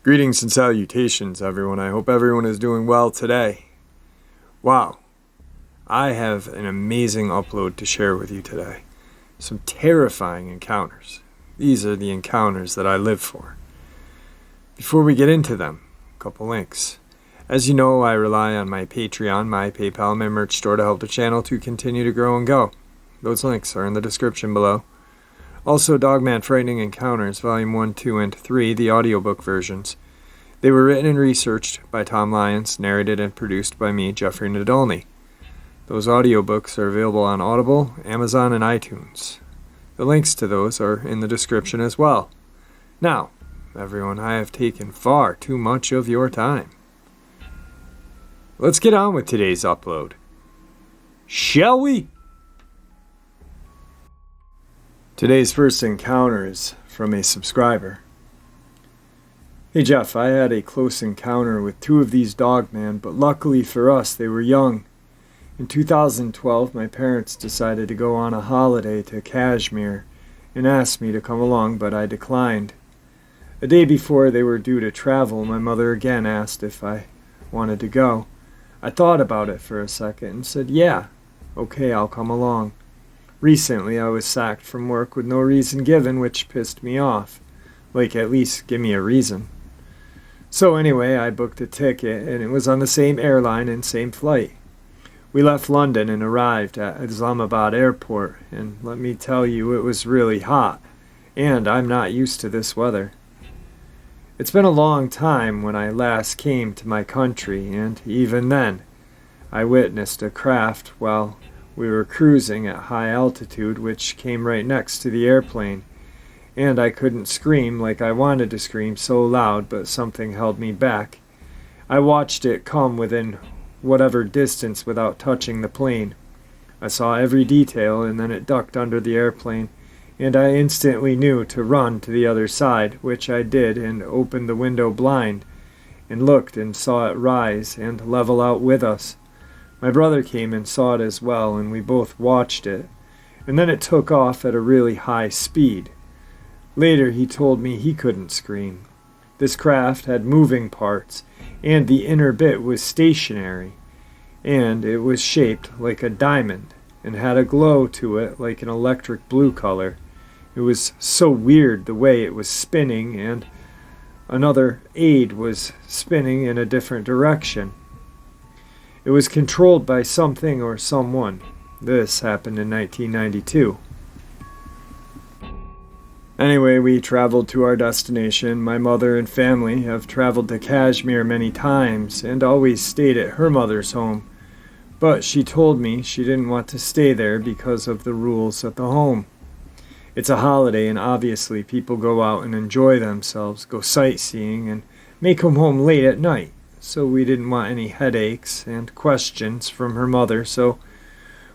Greetings and salutations, everyone. I hope everyone is doing well today. Wow, I have an amazing upload to share with you today. Some terrifying encounters. These are the encounters that I live for. Before we get into them, a couple links. As you know, I rely on my Patreon, my PayPal, my merch store to help the channel to continue to grow and go. Those links are in the description below. Also, Dogman Frightening Encounters, Volume 1, 2, and 3, the audiobook versions. They were written and researched by Tom Lyons, narrated and produced by me, Jeffrey Nadolny. Those audiobooks are available on Audible, Amazon, and iTunes. The links to those are in the description as well. Now, everyone, I have taken far too much of your time. Let's get on with today's upload. Shall we? Today's first encounter is from a subscriber. Hey Jeff, I had a close encounter with two of these dogmen, but luckily for us, they were young. In 2012, my parents decided to go on a holiday to Kashmir and asked me to come along, but I declined. A day before they were due to travel, my mother again asked if I wanted to go. I thought about it for a second and said, yeah, okay, I'll come along. Recently, I was sacked from work with no reason given, which pissed me off. Like, at least give me a reason. So anyway, I booked a ticket, and it was on the same airline and same flight. We left London and arrived at Islamabad airport, and let me tell you, it was really hot, and I'm not used to this weather. It's been a long time when I last came to my country, and even then, I witnessed a craft while we were cruising at high altitude, which came right next to the airplane, and I couldn't scream like I wanted to scream so loud, but something held me back. I watched it come within whatever distance without touching the plane. I saw every detail, and then it ducked under the airplane, and I instantly knew to run to the other side, which I did, and opened the window blind, and looked and saw it rise and level out with us. My brother came and saw it as well, and we both watched it, and then it took off at a really high speed. Later he told me he couldn't scream. This craft had moving parts, and the inner bit was stationary, and it was shaped like a diamond, and had a glow to it like an electric blue color. It was so weird the way it was spinning, and another aid was spinning in a different direction. It was controlled by something or someone. This happened in 1992. Anyway, we traveled to our destination. My mother and family have traveled to Kashmir many times and always stayed at her mother's home. But she told me she didn't want to stay there because of the rules at the home. It's a holiday, and obviously people go out and enjoy themselves, go sightseeing, and may come home late at night. So we didn't want any headaches and questions from her mother, so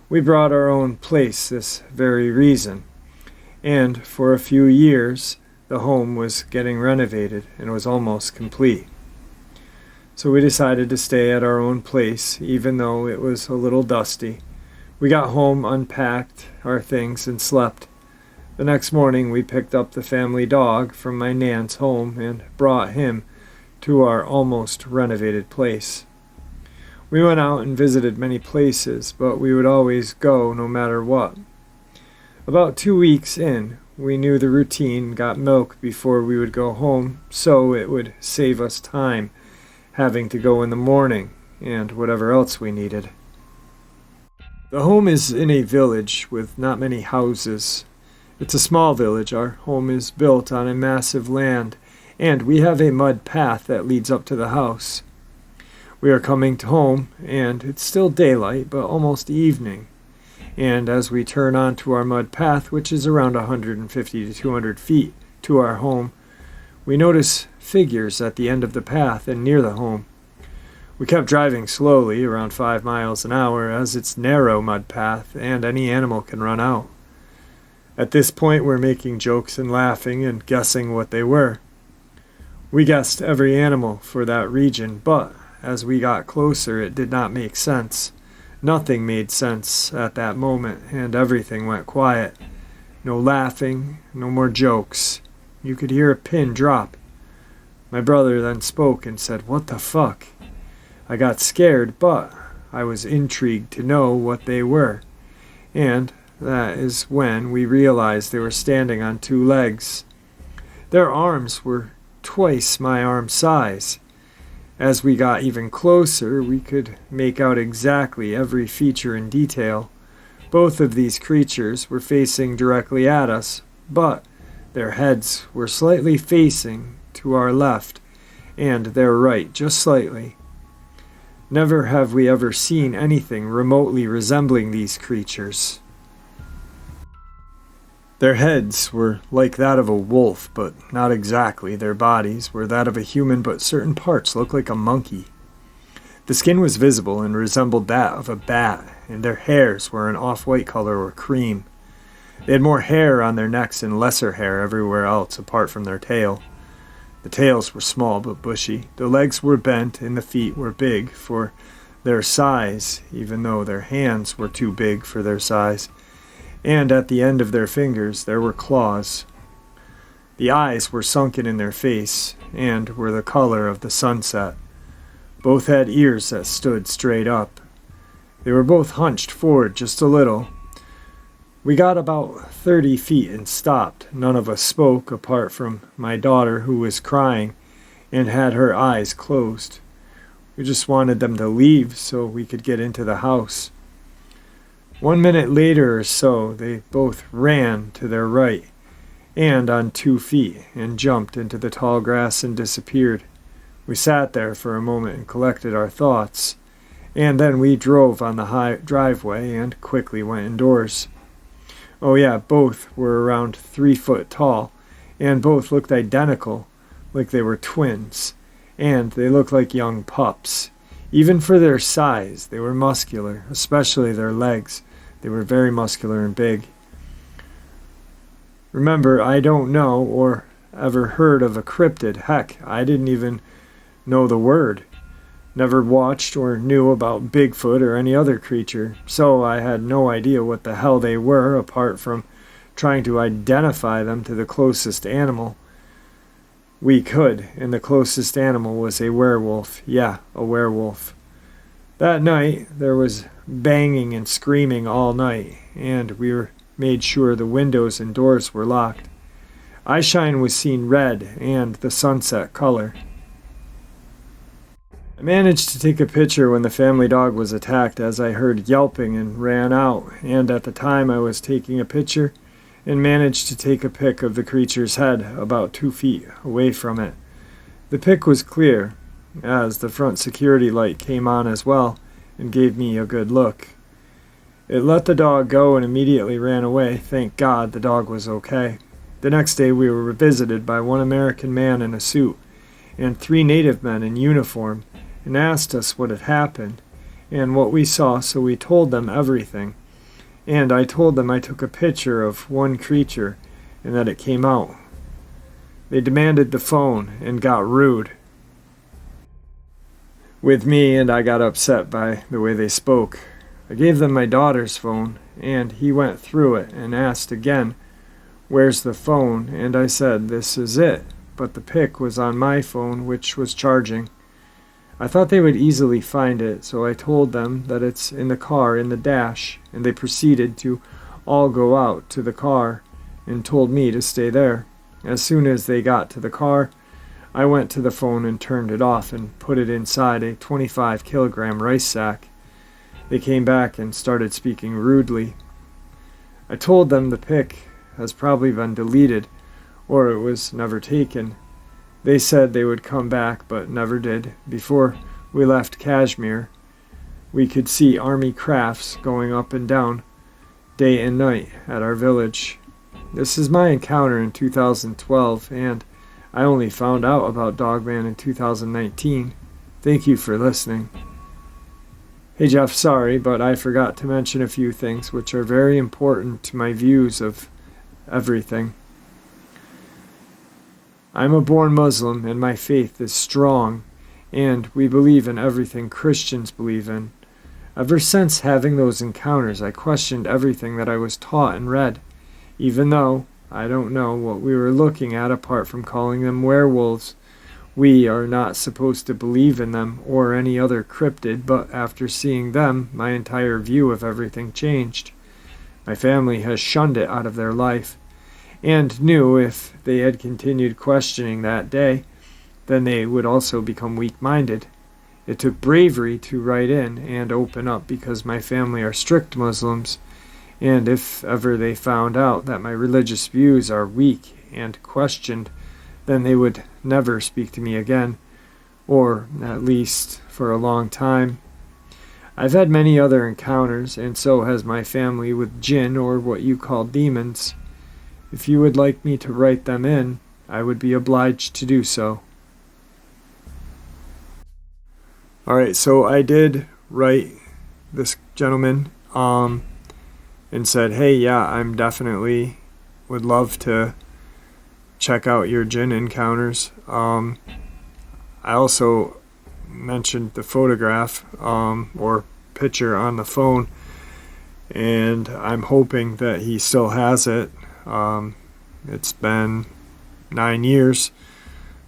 we brought our own place this very reason. And for a few years, the home was getting renovated and was almost complete. So we decided to stay at our own place, even though it was a little dusty. We got home, unpacked our things, and slept. The next morning, we picked up the family dog from my nan's home and brought him to our almost renovated place. We went out and visited many places, but we would always go no matter what. About 2 weeks in, we knew the routine, got milk before we would go home, so it would save us time having to go in the morning and whatever else we needed. The home is in a village with not many houses. It's a small village. Our home is built on a massive land, and we have a mud path that leads up to the house. We are coming home, and it's still daylight, but almost evening. And as we turn onto our mud path, which is around 150 to 200 feet to our home, we notice figures at the end of the path and near the home. We kept driving slowly, around 5 miles an hour, as it's narrow mud path, and any animal can run out. At this point, we're making jokes and laughing and guessing what they were. We guessed every animal for that region, but as we got closer, it did not make sense. Nothing made sense at that moment, and everything went quiet. No laughing, no more jokes. You could hear a pin drop. My brother then spoke and said, "What the fuck?" I got scared, but I was intrigued to know what they were. And that is when we realized they were standing on two legs. Their arms were twice my arm size. As we got even closer, we could make out exactly every feature in detail. Both of these creatures were facing directly at us, but their heads were slightly facing to our left and their right, just slightly. Never have we ever seen anything remotely resembling these creatures. Their heads were like that of a wolf, but not exactly. Their bodies were that of a human, but certain parts looked like a monkey. The skin was visible and resembled that of a bat, and their hairs were an off-white color or cream. They had more hair on their necks and lesser hair everywhere else apart from their tail. The tails were small but bushy. The legs were bent and the feet were big for their size, even though their hands were too big for their size. And at the end of their fingers there were claws. The eyes were sunken in their face and were the color of the sunset. Both had ears that stood straight up. They were both hunched forward just a little. We got about 30 feet and stopped. None of us spoke apart from my daughter, who was crying and had her eyes closed. We just wanted them to leave so we could get into the house. 1 minute later or so, they both ran to their right and on 2 feet and jumped into the tall grass and disappeared. We sat there for a moment and collected our thoughts, and then we drove on the high driveway and quickly went indoors. Oh yeah, both were around 3 foot tall, and both looked identical, like they were twins, and they looked like young pups. Even for their size, they were muscular, especially their legs. They were very muscular and big. Remember, I don't know or ever heard of a cryptid. Heck, I didn't even know the word. Never watched or knew about Bigfoot or any other creature, so I had no idea what the hell they were apart from trying to identify them to the closest animal we could, and the closest animal was a werewolf. Yeah, a werewolf. That night, there was banging and screaming all night, and we made sure the windows and doors were locked. Eyeshine was seen red and the sunset color. I managed to take a picture when the family dog was attacked, as I heard yelping and ran out, and at the time I was taking a picture and managed to take a pic of the creature's head about 2 feet away from it. The pic was clear, as the front security light came on as well and gave me a good look. It let the dog go and immediately ran away. Thank God the dog was okay. The next day we were visited by one American man in a suit and 3 native men in uniform and asked us what had happened and what we saw, so we told them everything. And I told them I took a picture of one creature and that it came out. They demanded the phone and got rude with me, and I got upset by the way they spoke. I gave them my daughter's phone, and he went through it and asked again, "Where's the phone?" And I said, "This is it," but the pic was on my phone, which was charging. I thought they would easily find it, so I told them that it's in the car in the dash, and they proceeded to all go out to the car and told me to stay there. As soon as they got to the car, I went to the phone and turned it off and put it inside a 25-kilogram rice sack. They came back and started speaking rudely. I told them the pic has probably been deleted, or it was never taken. They said they would come back, but never did. Before we left Kashmir, we could see army crafts going up and down day and night at our village. This is my encounter in 2012, and I only found out about Dogman in 2019. Thank you for listening. Hey Jeff, sorry, but I forgot to mention a few things which are very important to my views of everything. I'm a born Muslim, and my faith is strong, and we believe in everything Christians believe in. Ever since having those encounters, I questioned everything that I was taught and read, even though I don't know what we were looking at apart from calling them werewolves. We are not supposed to believe in them or any other cryptid, but after seeing them, my entire view of everything changed. My family has shunned it out of their life, and knew if they had continued questioning that day, then they would also become weak-minded. It took bravery to write in and open up because my family are strict Muslims, and if ever they found out that my religious views are weak and questioned, then they would never speak to me again, or at least for a long time. I've had many other encounters, and so has my family, with jinn, or what you call demons. If you would like me to write them in, I would be obliged to do so. Alright, so I did write this gentleman and said, hey, yeah, I'm definitely would love to check out your jinn encounters. I also mentioned the photograph or picture on the phone, and I'm hoping that he still has it. It's been 9 years,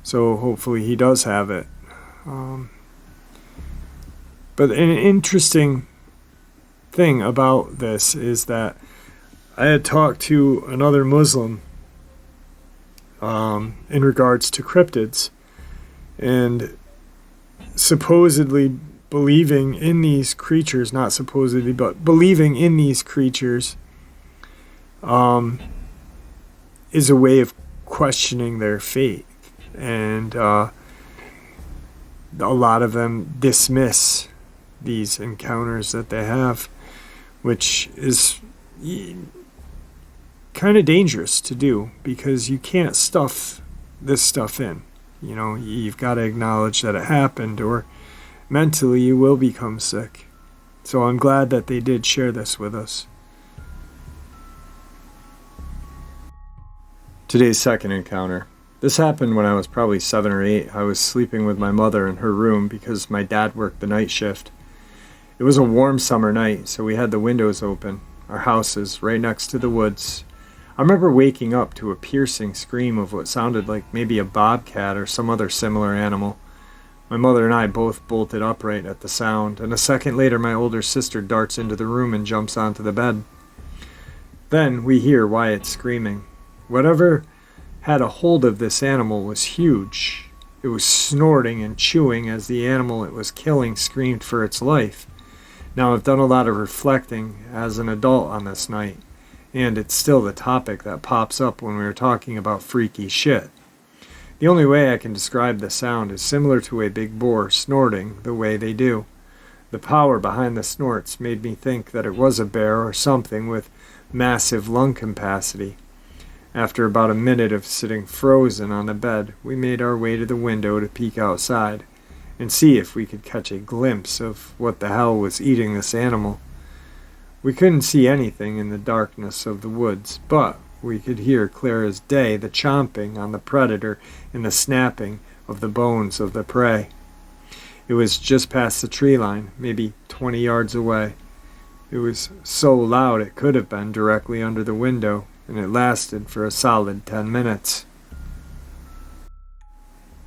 so hopefully he does have it. But an interesting thing about this is that I had talked to another Muslim in regards to cryptids, and supposedly believing in these creatures, not supposedly, but believing in these creatures is a way of questioning their faith, and a lot of them dismiss these encounters that they have, which is kind of dangerous to do because you can't stuff this stuff in. You know, you've got to acknowledge that it happened, or mentally you will become sick. So I'm glad that they did share this with us. Today's second encounter. This happened when I was probably 7 or 8. I was sleeping with my mother in her room because my dad worked the night shift. It was a warm summer night, so we had the windows open. Our house is right next to the woods. I remember waking up to a piercing scream of what sounded like maybe a bobcat or some other similar animal. My mother and I both bolted upright at the sound, and a second later my older sister darts into the room and jumps onto the bed. Then we hear Wyatt screaming. Whatever had a hold of this animal was huge. It was snorting and chewing as the animal it was killing screamed for its life. Now, I've done a lot of reflecting as an adult on this night, and it's still the topic that pops up when we are talking about freaky shit. The only way I can describe the sound is similar to a big boar snorting the way they do. The power behind the snorts made me think that it was a bear or something with massive lung capacity. After about a minute of sitting frozen on the bed, we made our way to the window to peek outside and see if we could catch a glimpse of what the hell was eating this animal. We couldn't see anything in the darkness of the woods, but we could hear clear as day the chomping on the predator and the snapping of the bones of the prey. It was just past the tree line, maybe 20 yards away. It was so loud it could have been directly under the window, and it lasted for a solid 10 minutes.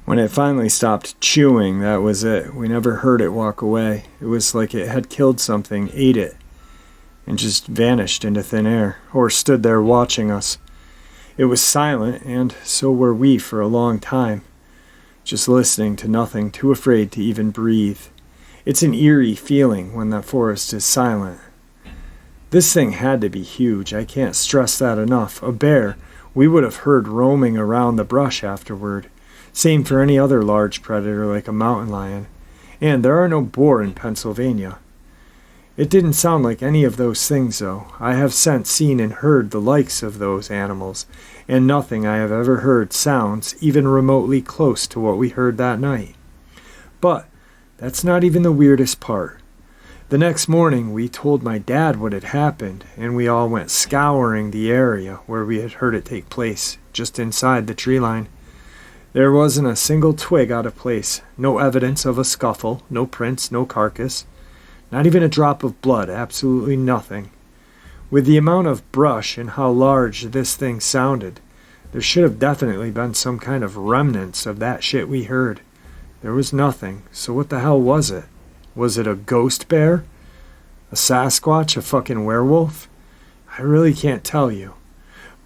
When it finally stopped chewing, that was it. We never heard it walk away. It was like it had killed something, ate it, and just vanished into thin air, or stood there watching us. It was silent, and so were we for a long time, just listening to nothing, too afraid to even breathe. It's an eerie feeling when the forest is silent. This thing had to be huge. I can't stress that enough. A bear, we would have heard roaming around the brush afterward. Same for any other large predator like a mountain lion. And there are no boar in Pennsylvania. It didn't sound like any of those things, though. I have since seen and heard the likes of those animals, and nothing I have ever heard sounds even remotely close to what we heard that night. But that's not even the weirdest part. The next morning, we told my dad what had happened, and we all went scouring the area where we had heard it take place, just inside the tree line. There wasn't a single twig out of place, no evidence of a scuffle, no prints, no carcass. Not even a drop of blood, absolutely nothing. With the amount of brush and how large this thing sounded, there should have definitely been some kind of remnants of that shit we heard. There was nothing, so what the hell was it? Was it a ghost bear? A Sasquatch? A fucking werewolf? I really can't tell you.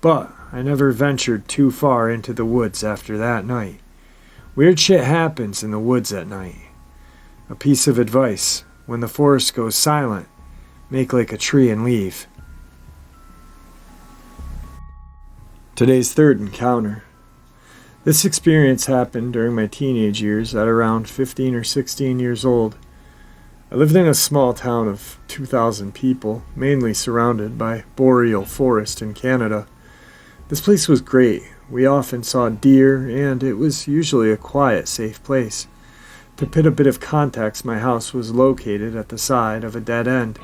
But I never ventured too far into the woods after that night. Weird shit happens in the woods at night. A piece of advice: when the forest goes silent, make like a tree and leave. Today's third encounter. This experience happened during my teenage years at around 15 or 16 years old. I lived in a small town of 2,000 people, mainly surrounded by boreal forest in Canada. This place was great. We often saw deer, and it was usually a quiet, safe place. To put a bit of context, my house was located at the side of a dead end,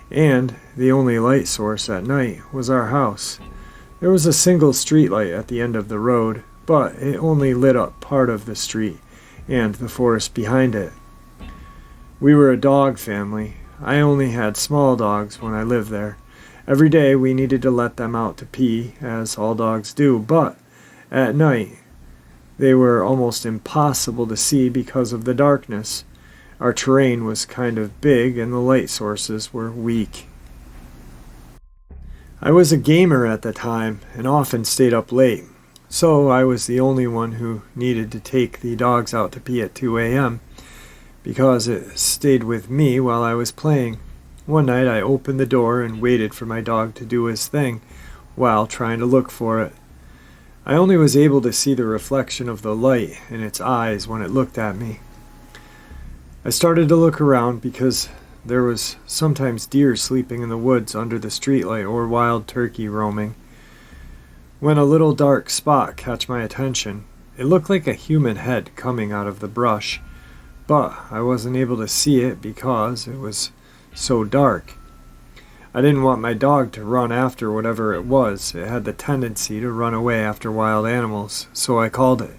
and the only light source at night was our house. There was a single street light at the end of the road, but it only lit up part of the street and the forest behind it. We were a dog family. I only had small dogs when I lived there. Every day we needed to let them out to pee, as all dogs do, but at night they were almost impossible to see because of the darkness. Our terrain was kind of big and the light sources were weak. I was a gamer at the time and often stayed up late, so I was the only one who needed to take the dogs out to pee at 2 a.m. because it stayed with me while I was playing. One night I opened the door and waited for my dog to do his thing while trying to look for it. I only was able to see the reflection of the light in its eyes when it looked at me. I started to look around because there was sometimes deer sleeping in the woods under the streetlight or wild turkey roaming. When a little dark spot caught my attention, it looked like a human head coming out of the brush, but I wasn't able to see it because it was so dark. I didn't want my dog to run after whatever it was. It had the tendency to run away after wild animals, so I called it.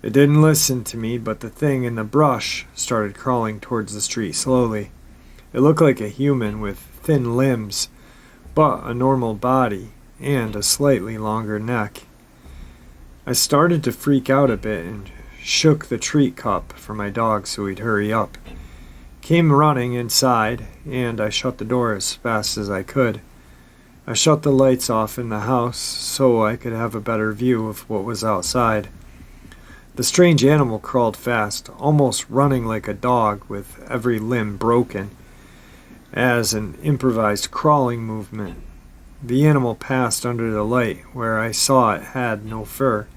It didn't listen to me, but the thing in the brush started crawling towards the street slowly. It looked like a human with thin limbs, but a normal body and a slightly longer neck. I started to freak out a bit and shook the treat cup for my dog so he'd hurry up. Came running inside, and I shut the door as fast as I could. I shut the lights off in the house so I could have a better view of what was outside. The strange animal crawled fast, almost running like a dog with every limb broken, as an improvised crawling movement. The animal passed under the light where I saw it had no fur.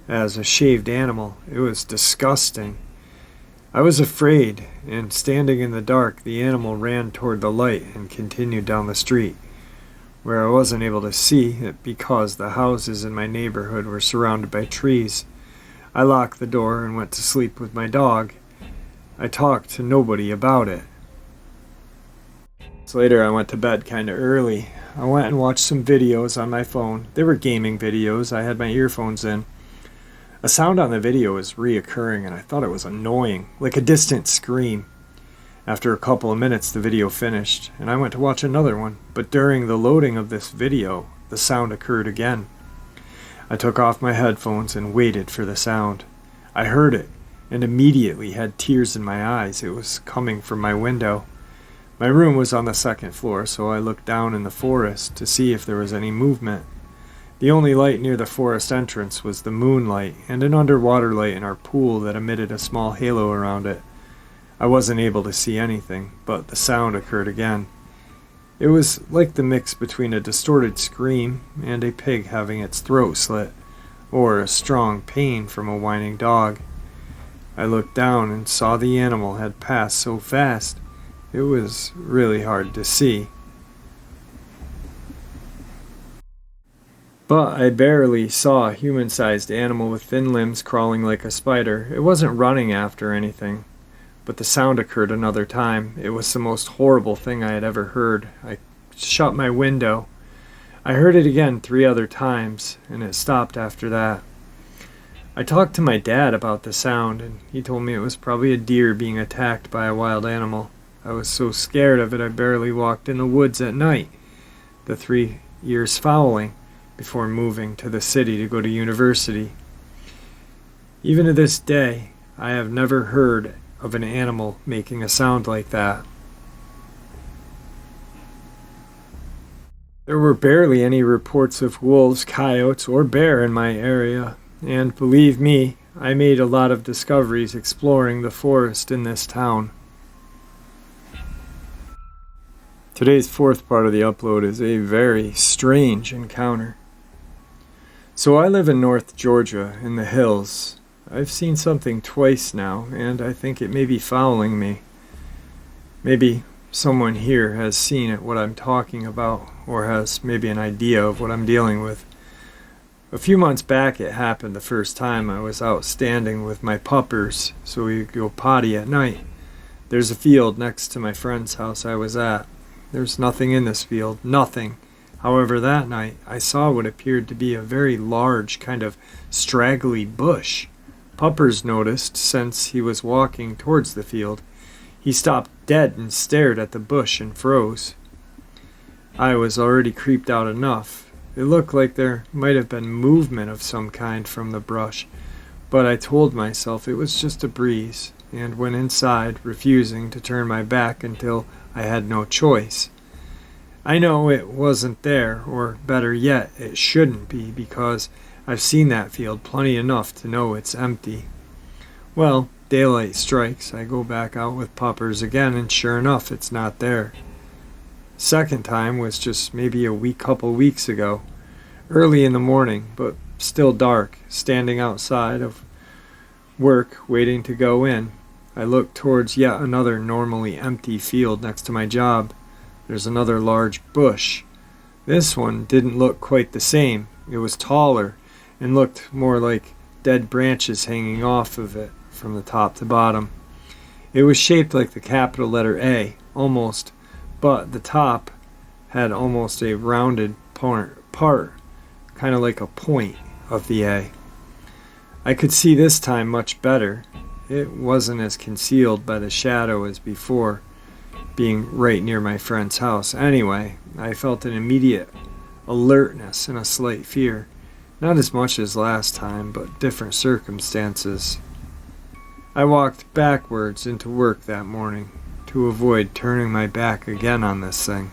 As a shaved animal, it was disgusting. I was afraid, and standing in the dark, the animal ran toward the light and continued down the street, where I wasn't able to see it because the houses in my neighborhood were surrounded by trees. I locked the door and went to sleep with my dog. I talked to nobody about it. So later I went to bed kinda early. I went and watched some videos on my phone. They were gaming videos. I had my earphones in. A sound on the video was reoccurring, and I thought it was annoying, like a distant scream. After a couple of minutes, the video finished, and I went to watch another one, but during the loading of this video, the sound occurred again. I took off my headphones and waited for the sound. I heard it, and immediately had tears in my eyes. It was coming from my window. My room was on the second floor, so I looked down in the forest to see if there was any movement. The only light near the forest entrance was the moonlight and an underwater light in our pool that emitted a small halo around it. I wasn't able to see anything, but the sound occurred again. It was like the mix between a distorted scream and a pig having its throat slit, or a strong pain from a whining dog. I looked down and saw the animal had passed so fast, it was really hard to see. But I barely saw a human-sized animal with thin limbs crawling like a spider. It wasn't running after anything. But the sound occurred another time. It was the most horrible thing I had ever heard. I shut my window. I heard it again 3 other times, and it stopped after that. I talked to my dad about the sound, and he told me it was probably a deer being attacked by a wild animal. I was so scared of it I barely walked in the woods at night, the 3 years following, before moving to the city to go to university. Even to this day, I have never heard of an animal making a sound like that. There were barely any reports of wolves, coyotes, or bear in my area, and believe me, I made a lot of discoveries exploring the forest in this town. Today's fourth part of the upload is a very strange encounter. So I live in North Georgia, in the hills. I've seen something twice now, and I think it may be following me. Maybe someone here has seen it, what I'm talking about, or has maybe an idea of what I'm dealing with. A few months back it happened the first time. I was out standing with my puppers, so we go potty at night. There's a field next to my friend's house I was at. There's nothing in this field, nothing. However, that night I saw what appeared to be a very large, kind of straggly bush. Puppers noticed since he was walking towards the field. He stopped dead and stared at the bush and froze. I was already creeped out enough. It looked like there might have been movement of some kind from the brush, but I told myself it was just a breeze, and went inside, refusing to turn my back until I had no choice. I know it wasn't there, or better yet, it shouldn't be, because I've seen that field plenty enough to know it's empty. Well, daylight strikes, I go back out with puppers again, and sure enough, it's not there. Second time was just maybe couple weeks ago, early in the morning, but still dark, standing outside of work, waiting to go in. I look towards yet another normally empty field next to my job. There's another large bush. This one didn't look quite the same. It was taller and looked more like dead branches hanging off of it from the top to bottom. It was shaped like the capital letter A, almost, but the top had almost a rounded part, kind of like a point of the A. I could see this time much better. It wasn't as concealed by the shadow as before, being right near my friend's house. Anyway, I felt an immediate alertness and a slight fear. Not as much as last time, but different circumstances. I walked backwards into work that morning to avoid turning my back again on this thing.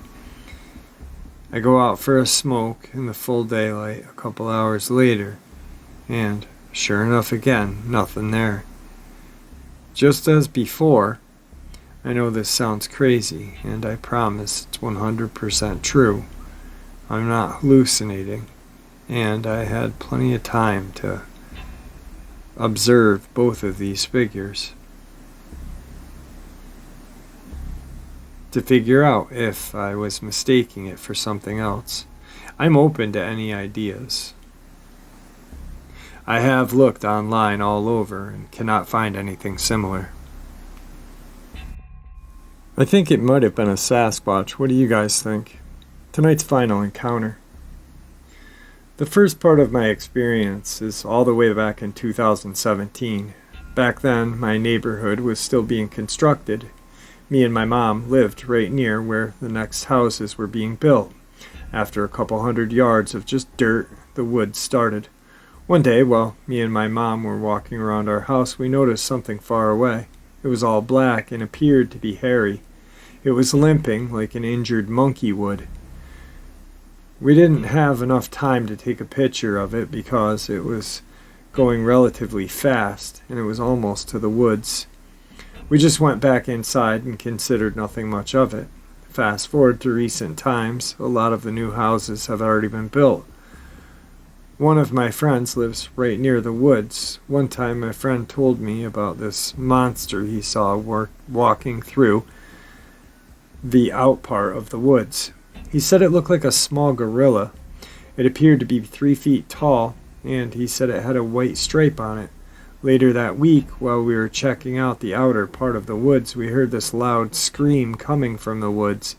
I go out for a smoke in the full daylight a couple hours later, and sure enough again, nothing there. Just as before, I know this sounds crazy, and I promise it's 100% true. I'm not hallucinating, and I had plenty of time to observe both of these figures, to figure out if I was mistaking it for something else. I'm open to any ideas. I have looked online all over and cannot find anything similar. I think it might have been a Sasquatch. What do you guys think? Tonight's final encounter. The first part of my experience is all the way back in 2017. Back then, my neighborhood was still being constructed. Me and my mom lived right near where the next houses were being built. After a couple 100 yards of just dirt, the woods started. One day, while me and my mom were walking around our house, we noticed something far away. It was all black and appeared to be hairy. It was limping like an injured monkey would. We didn't have enough time to take a picture of it because it was going relatively fast and it was almost to the woods. We just went back inside and considered nothing much of it. Fast forward to recent times, a lot of the new houses have already been built. One of my friends lives right near the woods. One time my friend told me about this monster he saw walking through the out part of the woods. He said it looked like a small gorilla. It appeared to be 3 feet tall, and he said it had a white stripe on it. Later that week, while we were checking out the outer part of the woods, we heard this loud scream coming from the woods.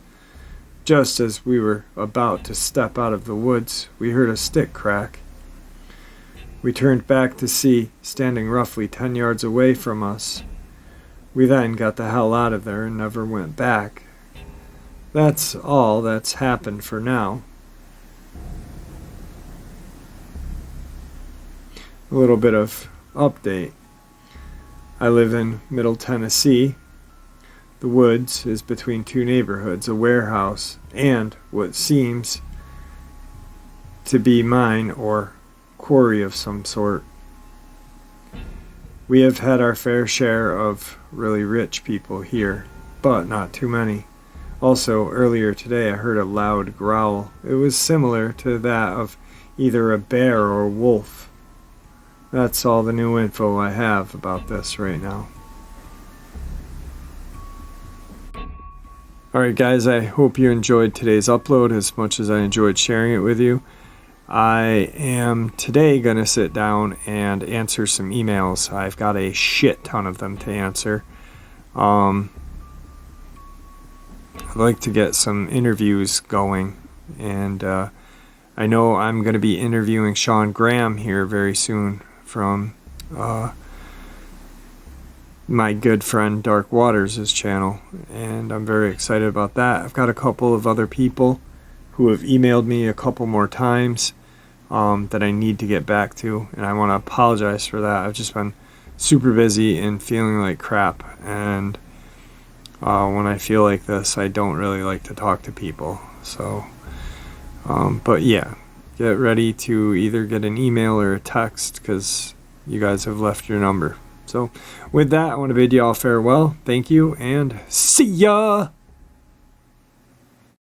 Just as we were about to step out of the woods, we heard a stick crack. We turned back to see, standing roughly 10 yards away from us, We then got the hell out of there and never went back. That's all that's happened for now. A little bit of update. I live in Middle Tennessee. The woods is between two neighborhoods, a warehouse, and what seems to be mine or quarry of some sort. We have had our fair share of really rich people here, but not too many. Also, earlier today I heard a loud growl. It was similar to that of either a bear or a wolf. That's all the new info I have about this right now. Alright guys, I hope you enjoyed today's upload as much as I enjoyed sharing it with you. I am today going to sit down and answer some emails. I've got a shit ton of them to answer. I'd like to get some interviews going, and I know I'm going to be interviewing Sean Graham here very soon from my good friend Dark Waters' channel, and I'm very excited about that. I've got a couple of other people who have emailed me a couple more times that I need to get back to, and I want to apologize for that. I've just been super busy and feeling like crap, and when I feel like this, I don't really like to talk to people. So, but yeah, get ready to either get an email or a text because you guys have left your number. So with that, I want to bid you all farewell. Thank you, and see ya!